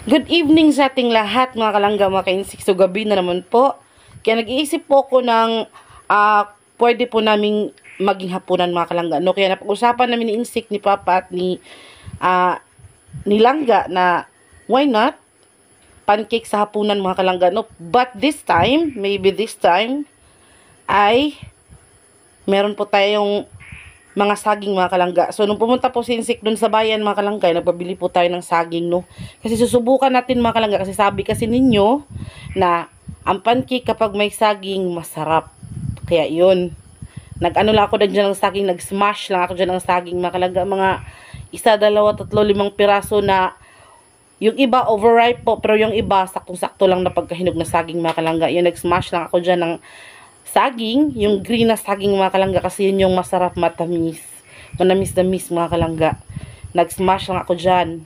Good evening sa ating lahat mga kalangga, mga ka-insik. So gabi na naman po. Kaya nag-iisip po ako ng pwede po naming maging hapunan mga kalangga. No? Kaya napag-usapan namin ni insik, ni Papa at ni Langga na why not pancake sa hapunan mga kalangga. No? But this time, maybe this time, ay meron po tayong mga saging mga kalangga. So, nung pumunta po si Insik dun sa bayan mga kalangga, nagpabili po tayo ng saging, no? Kasi susubukan natin mga kalangga, kasi sabi kasi ninyo na ang pancake kapag may saging, masarap. Kaya yun. Nag-ano lang ako dyan ng saging, nag-smash lang ako dyan ng saging mga kalangga. Mga 1, 2, 3, 5 piraso na yung iba overripe po, pero yung iba saktong-sakto lang na pagkahinog na saging mga kalangga. Yun, nag-smash lang ako dyan ng saging, yung green na saging mga kalangga, kasi yun yung masarap, matamis, manamis-namis mga kalangga. Nag-smash lang ako dyan.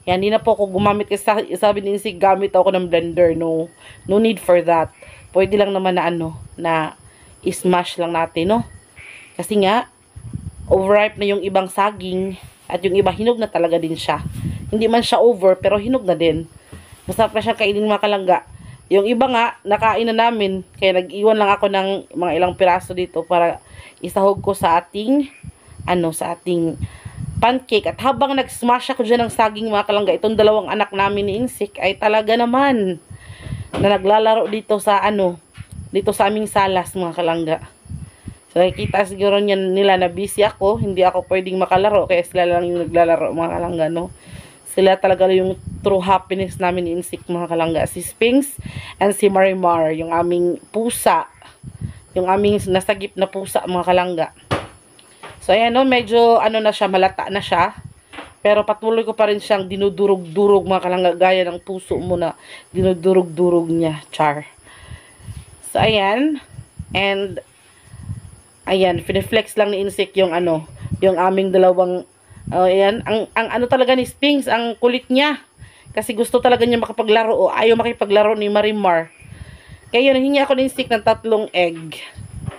Yan, hindi na po ako gumamit, kasi sabi ni Insik, gamit ako ng blender. No need for that. Pwede lang naman na na i-smash lang natin, no? Kasi nga overripe na yung ibang saging, at yung iba hinog na talaga din siya. Hindi man siya over, pero hinog na din. Masarap na siya kainin mga kalangga. Yung iba nga, nakain na namin. Kaya nag-iwan lang ako ng mga ilang piraso dito para isahog ko sa ating, sa ating pancake. At habang nag-smash ako dyan ng saging mga kalangga, itong dalawang anak namin ni Insik ay talaga naman na naglalaro dito sa, dito sa aming salas mga kalangga. So, nakikita siguro nila na busy ako. Hindi ako pwedeng makalaro. Kaya sila lang yung naglalaro mga kalangga, no? Sila talaga yung true happiness namin ni Insik mga kalangga. Si Sphinx and si Marimar, yung aming pusa. Yung aming nasagip na pusa mga kalangga. So ayan, no, medyo na siya, malata na siya. Pero patuloy ko pa rin siyang dinudurog-durog mga kalangga. Gaya ng puso mo na dinudurog-durog niya. Char. So ayan. And ayan, finiflex lang ni Insik yung yung aming dalawang ayan, ang talaga ni Sphinx, ang kulit niya. Kasi gusto talaga niya makapaglaro o ayaw makipaglaro ni Marimar. Kaya yun, hingi ako ni Insik ng 3 egg.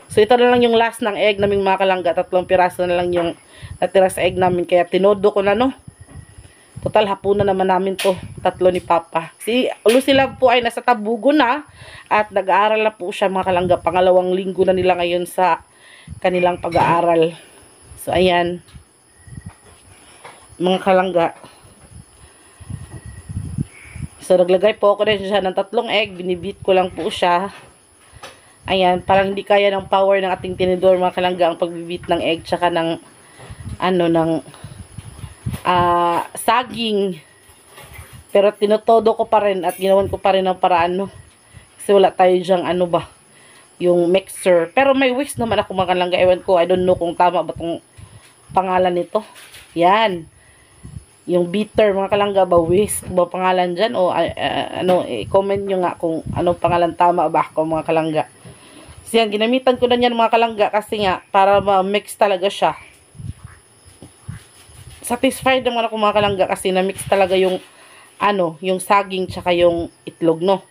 So ito na lang yung last ng egg naming mga kalangga. 3 piraso na lang yung natira sa egg namin. Kaya tinodo ko na, no? Total, hapunan naman namin to. 3 ni Papa. Si Lucila po ay nasa Tabugo na. At nag-aaral na po siya mga kalangga. Pangalawang linggo na nila ngayon sa kanilang pag-aaral. So ayan, mga kalangga. So, naglagay po ako din siya ng 3 egg. Binibit ko lang po siya. Ayan, parang hindi kaya ng power ng ating tinidor mga kalangga ang pagbibit ng egg tsaka ng saging. Pero tinotodo ko pa rin at ginawan ko pa rin ng paraan, no? Kasi wala tayo dyang yung mixer. Pero may whisk naman ako mga kalangga. Ewan ko, I don't know kung tama ba itong pangalan nito. Yan. Yung bitter mga kalangga ba, whisk ba pangalan dyan? O comment nyo nga kung anong pangalan tama ba ako mga kalangga. So yan, ginamitan ko na yan mga kalangga kasi nga, para ma-mix talaga siya. Satisfied naman ako mga kalangga kasi na-mix talaga yung yung saging tsaka yung itlog, no?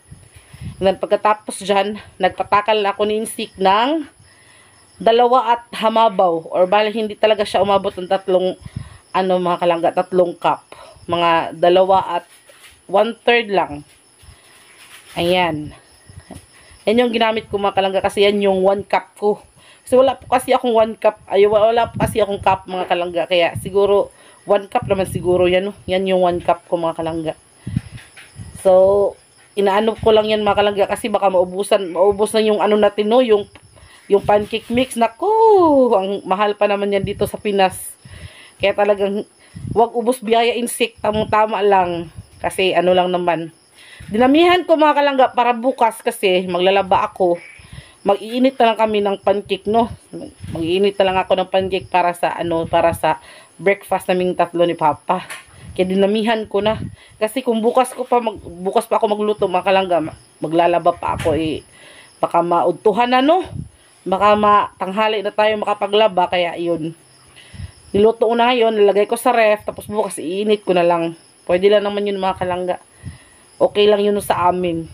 And then pagkatapos dyan, nagpatakal na ako ni Insik ng 2 at hamabaw. Or bali hindi talaga siya umabot ng 3 mga kalangga, 3 cup. Mga 2 at 1/3 lang. Ayan. Yan yung ginamit ko mga kalangga kasi yan yung 1 cup ko. Kasi wala po kasi akong 1 cup. Wala po kasi akong cup mga kalangga. Kaya siguro 1 cup naman siguro yan. No? Yan yung 1 cup ko mga kalangga. So, inaano ko lang yan mga kalangga kasi baka maubos na yung natin, no? Yung pancake mix. Naku, ang mahal pa naman yan dito sa Pinas. Kaya talagang wag ubos biyaya Insik, tamang-tama lang. Kasi lang naman. Dinamihan ko mga kalangga para bukas kasi maglalaba ako. Mag-iinit na lang kami ng pancake, no? Mag-iinit na lang ako ng pancake para sa para sa breakfast naming 3 ni Papa. Kaya dinamihan ko na. Kasi kung bukas pa ako magluto mga kalangga, maglalaba pa ako baka maudtuhan na, no? Baka matanghali na tayo makapaglaba, kaya yun. Niluto ko na ngayon, nilagay ko sa ref, tapos bukas iinit ko na lang. Pwede lang naman yun mga kalangga. Okay lang yun sa amin.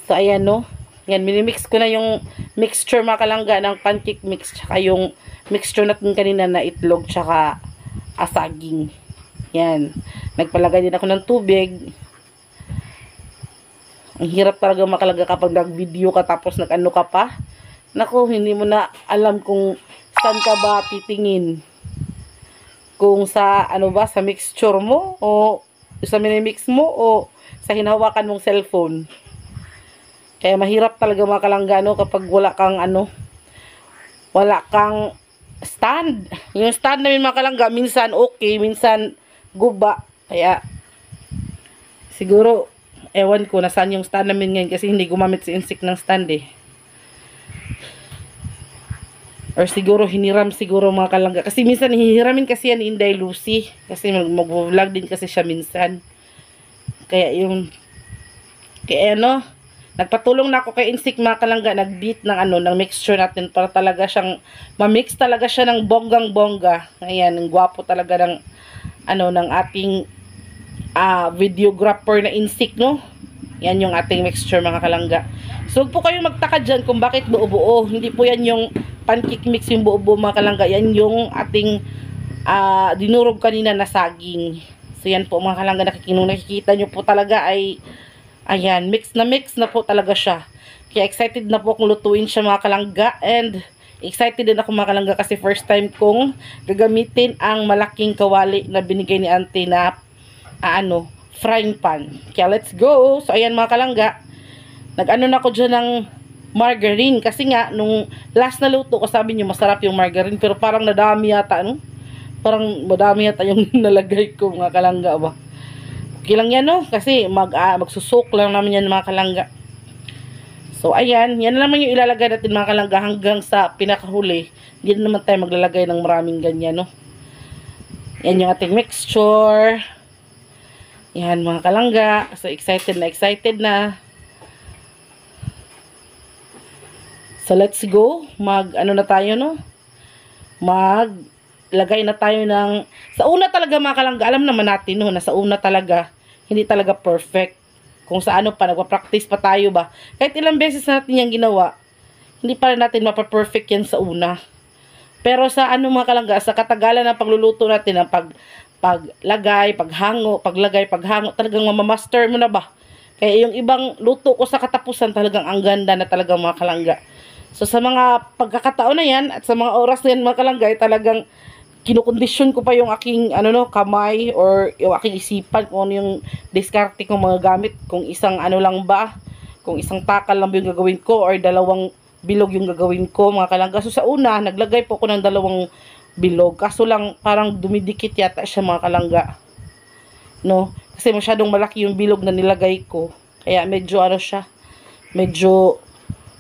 So ayan, no. Yan, minimix ko na yung mixture mga kalangga ng pancake mix, tsaka yung mixture natin kanina na itlog, tsaka asaging. Yan. Nagpalagay din ako ng tubig. Ang hirap talaga makalaga kapag nag-video ka tapos nag-ano ka pa. Naku, hindi mo na alam kung saan ka ba titingin. Kung sa, ano ba, sa mixture mo, o sa minimix mo, o sa hinahawakan mong cellphone. Kaya mahirap talaga makalangga, no, kapag wala kang, ano, wala kang stand. Yung stand namin makalangga, minsan okay, minsan guba. Kaya, siguro, ewan ko nasaan yung stand namin ngayon kasi hindi gumamit si Insik ng stand eh. Or siguro hiniram siguro mga kalangga. Kasi minsan hihiramin kasi yan Inday Lucy. Kasi mag-vlog din kasi siya minsan. Kaya yung, kaya ano, nagpatulong na ako kay Insik mga kalangga. Nag-beat ng ano, ng mixture natin para talaga siyang, ma-mix talaga siya ng bonggang-bongga. Ayan, ang gwapo talaga ng, ano, ng ating videographer na Insik, no? Yan yung ating mixture mga kalangga. So po kayong magtaka dyan kung bakit buo-buo. Hindi po yan yung pancake mix yung buo-buo mga kalangga. Yan yung ating dinurog kanina na saging. So yan po mga kalangga, nakikita nyo po talaga ay ayan, mix na po talaga siya. Kaya excited na po akong lutuin siya mga kalangga. And excited din ako mga kalangga kasi first time kong gagamitin ang malaking kawali na binigay ni auntie na frying pan. Kaya let's go. So ayan mga kalangga, nag-ano na ako dyan ng margarine. Kasi nga, nung last na luto ko, sabi niyo masarap yung margarine. Pero parang nadami yata, no? Parang madami yata yung nalagay ko mga kalangga ba. Okay lang yan, no? Kasi magsusok lang namin yan mga kalangga. So ayan, yan naman yung ilalagay natin mga kalangga hanggang sa pinakahuli. Hindi naman tayo maglalagay ng maraming ganyan, no? Yan yung ating mixture. Yan mga kalangga. So excited na. So let's go. Ano na tayo, no? Maglagay na tayo ng, sa una talaga mga kalangga, alam naman natin, no, na sa una talaga, hindi talaga perfect. Kung sa ano pa, nagpa-practice pa tayo ba. Kahit ilang beses natin yung ginawa, hindi pa rin natin mapa-perfect yan sa una. Pero sa ano mga kalangga, sa katagalan ng pagluluto natin, ng paglagay, paghango, talagang mamamaster mo na ba? Kaya yung ibang luto ko sa katapusan, talagang ang ganda na talagang mga kalangga. So sa mga pagkakataon na yan, at sa mga oras na yan mga kalangga, talagang kinukondisyon ko pa yung aking kamay or yung aking isipan kung ano yung diskarte kong mga gamit. Kung isang lang ba, kung isang takal lang ba yung gagawin ko or dalawang bilog yung gagawin ko mga kalangga. So sa una, naglagay po ko ng dalawang bilog. Kaso lang parang dumidikit yata siya mga kalangga. No? Kasi masyadong malaki yung bilog na nilagay ko. Kaya medyo medyo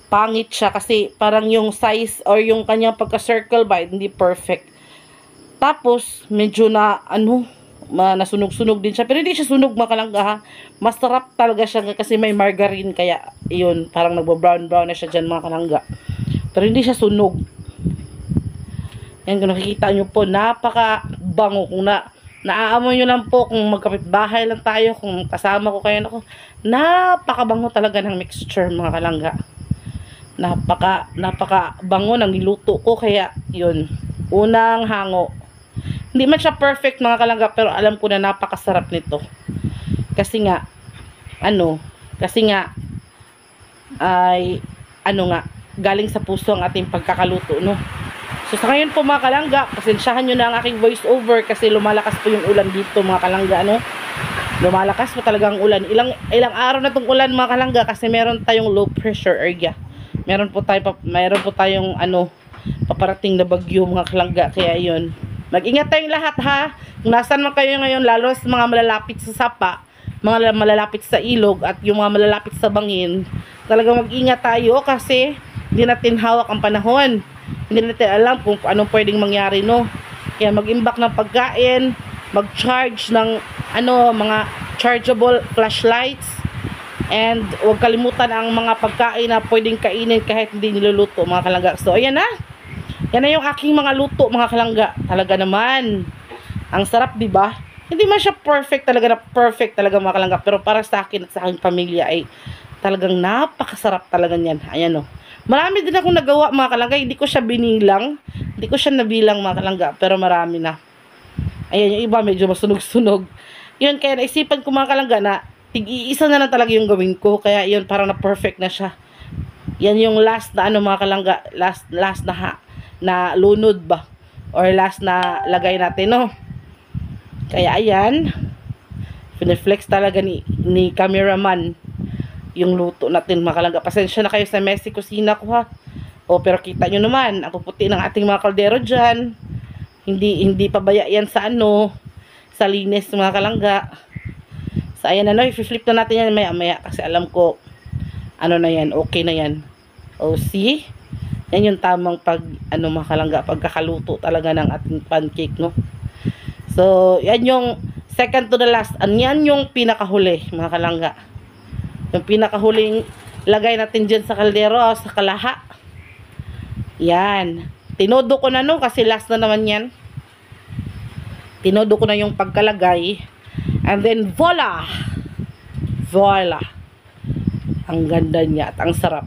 pangit siya kasi parang yung size or yung kanyang pagka-circle ba, hindi perfect. Tapos, medyo nasunog-sunog din siya. Pero hindi siya sunog mga kalangga ha. Masarap talaga siya kasi may margarine. Kaya, yun, parang nagbo-brown-brown na siya dyan mga kalangga. Pero hindi siya sunog. Yan, kung nakikita nyo po, napaka-bango. Kung naaamoy nyo lang po, kung magkapit-bahay lang tayo, kung kasama ko kayo, napaka-bango talaga ng mixture mga kalangga. Napaka bango ng niluto ko. Kaya yun, unang hango, hindi man siya perfect mga kalangga, pero alam ko na napakasarap nito kasi nga ay galing sa puso ang ating pagkakaluto, no? So sa ngayon po mga kalangga, pasensyahan nyo na ang aking voice over kasi lumalakas po yung ulan dito mga kalangga, no? Lumalakas po talaga ang ulan. Ilang araw na tong ulan mga kalangga kasi meron tayong low pressure area. Meron po tayong paparating na bagyo mga kalangga. Kaya yun, mag-ingat tayong lahat ha. Kung nasan man kayo ngayon, lalo sa mga malalapit sa sapa, mga malalapit sa ilog, at yung mga malalapit sa bangin, talagang mag-ingat tayo kasi hindi natin hawak ang panahon. Hindi natin alam kung anong pwedeng mangyari, no? Kaya mag-imbak ng pagkain, mag-charge ng mga chargeable flashlights. And huwag kalimutan ang mga pagkain na pwedeng kainin kahit hindi niluluto mga kalangga. So ayan na. Yan na yung aking mga luto mga kalangga. Talaga naman. Ang sarap, di ba? Hindi man siya perfect talaga mga kalangga. Pero para sa akin at sa aking pamilya ay talagang napakasarap talaga niyan. Ayan o. Marami din akong nagawa mga kalangga. Hindi ko siya binilang. Hindi ko siya nabilang mga kalangga. Pero marami na. Ayan yung iba medyo masunog-sunog. Yun, kaya naisipan ko mga kalangga na tig-iisa na lang talaga yung gawin ko. Kaya yun, parang na-perfect na siya. Yan yung last na ano mga kalangga, last na lunod ba? Or last na lagay natin, no? Kaya ayan, pineflex talaga ni cameraman yung luto natin mga kalangga. Pasensya na kayo sa messy kusina ko ha. O pero kita nyo naman, ang puputi ng ating mga kaldero dyan. Hindi pabaya yan sa ano, sa linis mga kalangga. So ayan ano, i-flip na natin yan maya kasi alam ko, ano na yan, okay na yan. O see? Yan yung tamang ano mga kalangga, pagkakaluto talaga ng ating pancake, no? So, yan yung second to the last. Yan yung pinakahuli, mga kalangga. Yung pinakahuling lagay natin dyan sa kaldero, sa kalaha. Yan. Tinodo ko na no, kasi last na naman yan. Tinodo ko na yung pagkalagay. And then, voila! Voila! Ang ganda niya at ang sarap.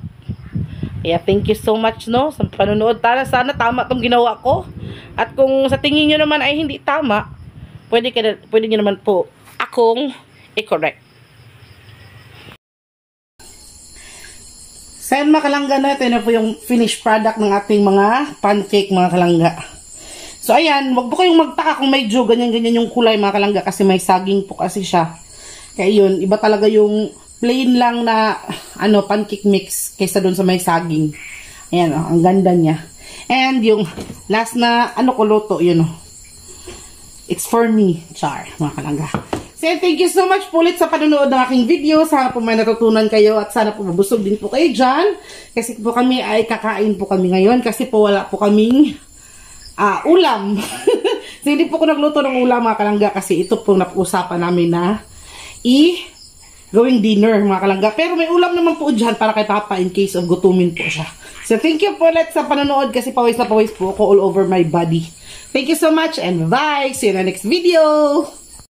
Kaya thank you so much no sa panonood. Sana tama tong ginawa ko. At kung sa tingin nyo naman ay hindi tama, pwede nyo naman po akong i-correct. So yan mga kalangga na, ito na po yung finished product ng ating mga pancake mga kalangga. So ayan, wag po kayong magtaka kung medyo ganyan-ganyan yung kulay mga kalangga kasi may saging po kasi siya. Kaya yun, iba talaga yung plain lang na ano pancake mix kaysa dun sa may saging. Ayan oh, ang ganda niya. And yung last na ano ko luto, yun oh. It's for me, char, mga kalangga. So thank you so much po ulit sa panonood ng aking video. Sana po may natutunan kayo at sana po mabusog din po kayo dyan. Kasi po kami ay kakain po kami ngayon kasi po wala po kaming ulam. So hindi po ko nagluto ng ulam mga kalangga kasi ito po napag-usapan namin na gawing dinner mga kalangga. Pero may ulam naman po dyan para kay Papa in case of gutumin po siya. So thank you po ulit sa panonood kasi pawis na pawis po ako all over my body. Thank you so much and bye! See you in the next video!